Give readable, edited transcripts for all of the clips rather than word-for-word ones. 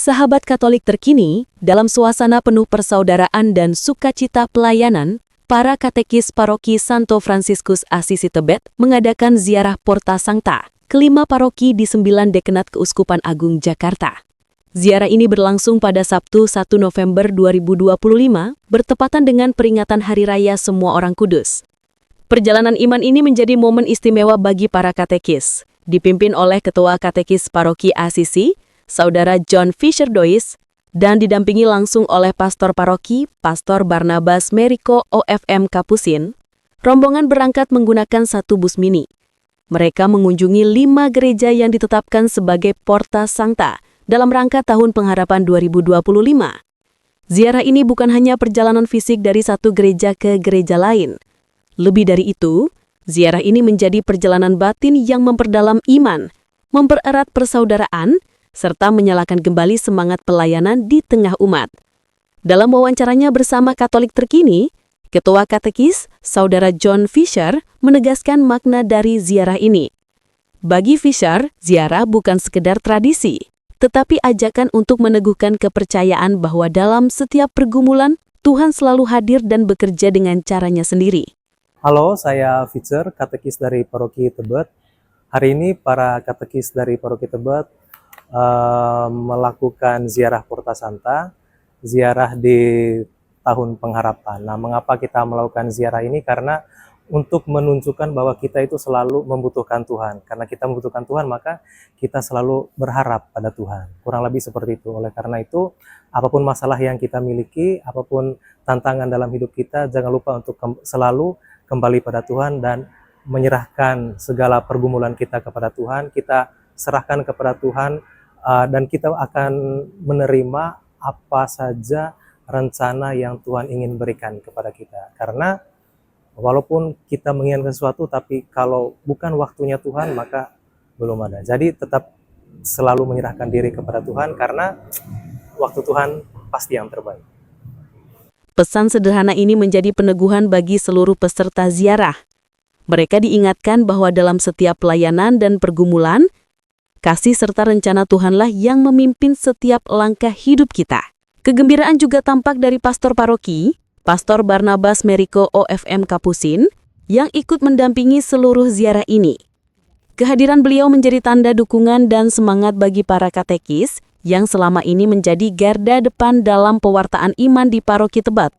Sahabat Katolik terkini, dalam suasana penuh persaudaraan dan sukacita pelayanan, para katekis paroki Santo Fransiskus Asisi Tebet mengadakan ziarah Porta Sancta kelima paroki di 9 dekenat Keuskupan Agung Jakarta. Ziarah ini berlangsung pada Sabtu 1 November 2025, bertepatan dengan peringatan Hari Raya Semua Orang Kudus. Perjalanan iman ini menjadi momen istimewa bagi para katekis, dipimpin oleh Ketua Katekis Paroki Asisi, Saudara John Fisher Dois, dan didampingi langsung oleh Pastor Paroki, Pastor Barnabas Meriko OFM Kapusin. Rombongan berangkat menggunakan satu bus mini. Mereka mengunjungi 5 gereja yang ditetapkan sebagai Porta Sancta dalam rangka Tahun Pengharapan 2025. Ziarah ini bukan hanya perjalanan fisik dari satu gereja ke gereja lain. Lebih dari itu, ziarah ini menjadi perjalanan batin yang memperdalam iman, mempererat persaudaraan, serta menyalakan kembali semangat pelayanan di tengah umat. Dalam wawancaranya bersama Katolik terkini, Ketua Katekis, Saudara John Fisher, menegaskan makna dari ziarah ini. Bagi Fisher, ziarah bukan sekedar tradisi, tetapi ajakan untuk meneguhkan kepercayaan bahwa dalam setiap pergumulan, Tuhan selalu hadir dan bekerja dengan caranya sendiri. Halo, saya Fisher, katekis dari Paroki Tebet. Hari ini para katekis dari Paroki Tebet melakukan ziarah Porta Sancta, ziarah di Tahun Pengharapan. Nah, mengapa kita melakukan ziarah ini? Karena untuk menunjukkan bahwa kita itu selalu membutuhkan Tuhan. Karena kita membutuhkan Tuhan, maka kita selalu berharap pada Tuhan. Kurang lebih seperti itu. Oleh karena itu, apapun masalah yang kita miliki, apapun tantangan dalam hidup kita, jangan lupa untuk selalu kembali pada Tuhan dan menyerahkan segala pergumulan kita kepada Tuhan. Kita serahkan kepada Tuhan, dan kita akan menerima apa saja rencana yang Tuhan ingin berikan kepada kita. Karena walaupun kita menginginkan sesuatu, tapi kalau bukan waktunya Tuhan, maka belum ada. Jadi tetap selalu menyerahkan diri kepada Tuhan, karena waktu Tuhan pasti yang terbaik. Pesan sederhana ini menjadi peneguhan bagi seluruh peserta ziarah. Mereka diingatkan bahwa dalam setiap pelayanan dan pergumulan, kasih serta rencana Tuhanlah yang memimpin setiap langkah hidup kita. Kegembiraan juga tampak dari Pastor Paroki, Pastor Barnabas Meriko OFM Kapusin, yang ikut mendampingi seluruh ziarah ini. Kehadiran beliau menjadi tanda dukungan dan semangat bagi para katekis yang selama ini menjadi garda depan dalam pewartaan iman di Paroki Tebet.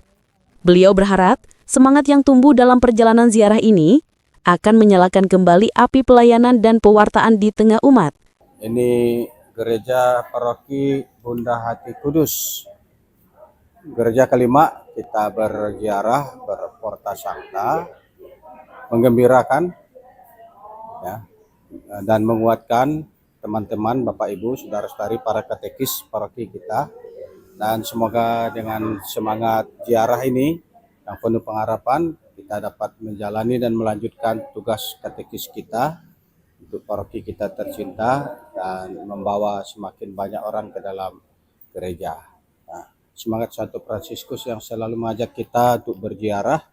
Beliau berharap semangat yang tumbuh dalam perjalanan ziarah ini akan menyalakan kembali api pelayanan dan pewartaan di tengah umat. Ini gereja paroki Bunda Hati Kudus. Gereja kelima kita berziarah berporta sancta, menggembirakan ya, dan menguatkan teman-teman, Bapak Ibu, saudara-saudari para katekis paroki kita. Dan semoga dengan semangat ziarah ini yang penuh pengharapan, kita dapat menjalani dan melanjutkan tugas katekis kita untuk paroki kita tercinta dan membawa semakin banyak orang ke dalam gereja. Nah, semangat Santo Fransiskus yang selalu mengajak kita untuk berziarah,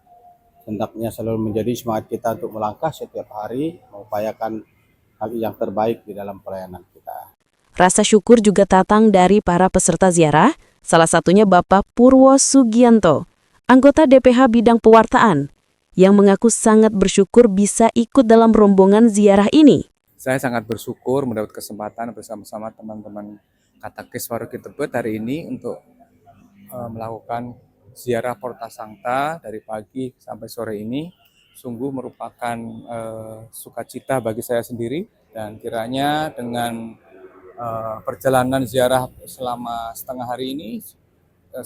hendaknya selalu menjadi semangat kita untuk melangkah setiap hari, mengupayakan hal yang terbaik di dalam pelayanan kita. Rasa syukur juga datang dari para peserta ziarah, salah satunya Bapak Purwo Sugianto, anggota DPH Bidang Pewartaan, yang mengaku sangat bersyukur bisa ikut dalam rombongan ziarah ini. Saya sangat bersyukur mendapat kesempatan bersama-sama teman-teman katekis Paroki Tebet hari ini untuk melakukan ziarah Porta Sancta dari pagi sampai sore ini. Sungguh merupakan sukacita bagi saya sendiri, dan kiranya dengan perjalanan ziarah selama setengah hari ini,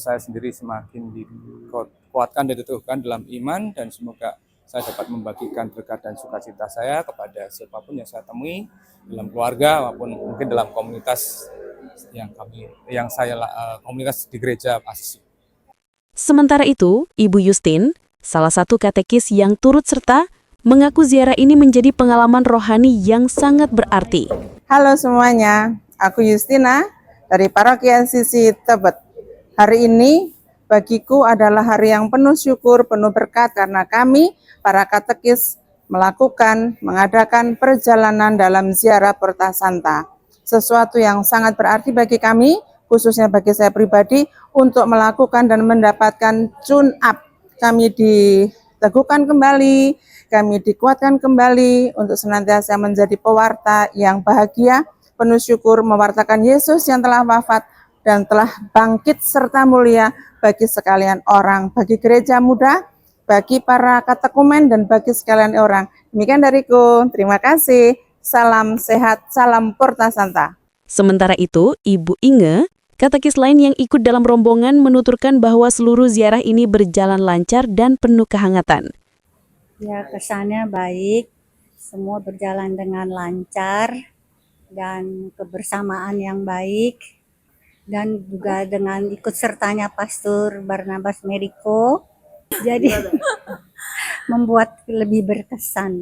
saya sendiri semakin dikuatkan dan diteguhkan dalam iman, dan semoga saya dapat membagikan berkat dan sukacita saya kepada siapapun yang saya temui dalam keluarga maupun mungkin dalam komunitas komunitas di gereja Asisi. Sementara itu, Ibu Justin, salah satu katekis yang turut serta, mengaku ziarah ini menjadi pengalaman rohani yang sangat berarti. Halo semuanya, aku Justina dari Paroki Asisi Tebet. Hari ini bagiku adalah hari yang penuh syukur, penuh berkat karena kami, para katekis, mengadakan perjalanan dalam ziarah Porta Sancta. Sesuatu yang sangat berarti bagi kami khususnya bagi saya pribadi, untuk melakukan dan mendapatkan tune up. Kami diteguhkan kembali, kami dikuatkan kembali untuk senantiasa menjadi pewarta yang bahagia, penuh syukur, mewartakan Yesus yang telah wafat dan telah bangkit serta mulia bagi sekalian orang, bagi gereja muda, bagi para katekumen, dan bagi sekalian orang. Demikian dariku, terima kasih. Salam sehat, salam Porta Santa. Sementara itu, Ibu Inge, katekis lain yang ikut dalam rombongan menuturkan bahwa seluruh ziarah ini berjalan lancar dan penuh kehangatan. Ya, kesannya baik, semua berjalan dengan lancar dan kebersamaan yang baik, dan juga dengan ikut sertanya Pastor Barnabas Meriko, jadi membuat lebih berkesan.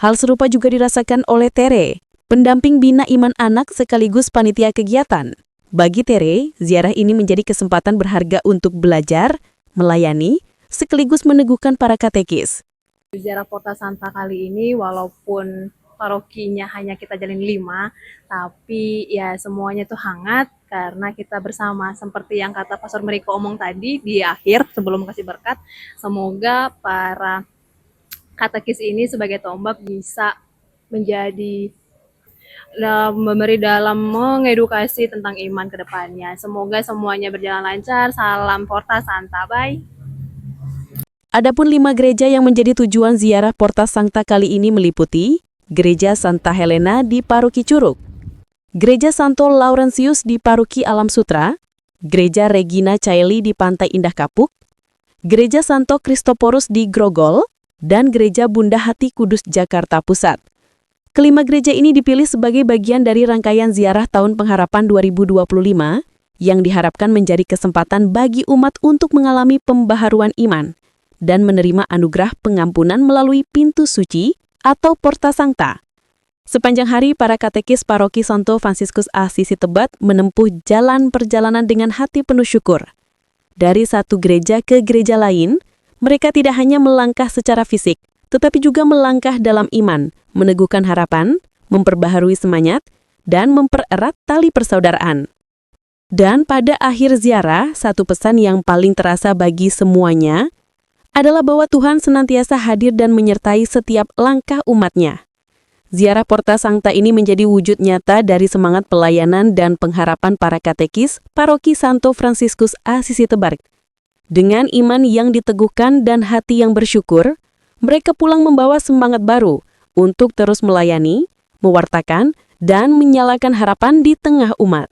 Hal serupa juga dirasakan oleh Tere, pendamping Bina Iman Anak sekaligus panitia kegiatan. Bagi Tere, ziarah ini menjadi kesempatan berharga untuk belajar, melayani, sekaligus meneguhkan para katekis. Ziarah Porta Santa kali ini walaupun parokinya hanya kita jalin 5, tapi ya semuanya tuh hangat karena kita bersama. Seperti yang kata Pastor Meriko omong tadi di akhir sebelum kasih berkat, semoga para katekis ini sebagai tombak bisa menjadi memberi dalam mengedukasi tentang iman ke depannya. Semoga semuanya berjalan lancar. Salam Porta Santa. Bye. Adapun 5 gereja yang menjadi tujuan ziarah Porta Santa kali ini meliputi Gereja Santa Helena di Paroki Curug, Gereja Santo Laurentius di Paroki Alam Sutra, Gereja Regina Caeli di Pantai Indah Kapuk, Gereja Santo Kristoporus di Grogol, dan Gereja Bunda Hati Kudus Jakarta Pusat. Kelima gereja ini dipilih sebagai bagian dari rangkaian ziarah Tahun Pengharapan 2025 yang diharapkan menjadi kesempatan bagi umat untuk mengalami pembaharuan iman dan menerima anugerah pengampunan melalui pintu suci atau Porta Sancta. Sepanjang hari, para katekis Paroki Santo Fransiskus Asisi Tebet menempuh jalan perjalanan dengan hati penuh syukur. Dari satu gereja ke gereja lain, mereka tidak hanya melangkah secara fisik, tetapi juga melangkah dalam iman, meneguhkan harapan, memperbaharui semangat, dan mempererat tali persaudaraan. Dan pada akhir ziarah, satu pesan yang paling terasa bagi semuanya adalah bahwa Tuhan senantiasa hadir dan menyertai setiap langkah umatnya. Ziarah Porta Sancta ini menjadi wujud nyata dari semangat pelayanan dan pengharapan para katekis Paroki Santo Fransiskus Asisi Tebet. Dengan iman yang diteguhkan dan hati yang bersyukur, mereka pulang membawa semangat baru untuk terus melayani, mewartakan, dan menyalakan harapan di tengah umat.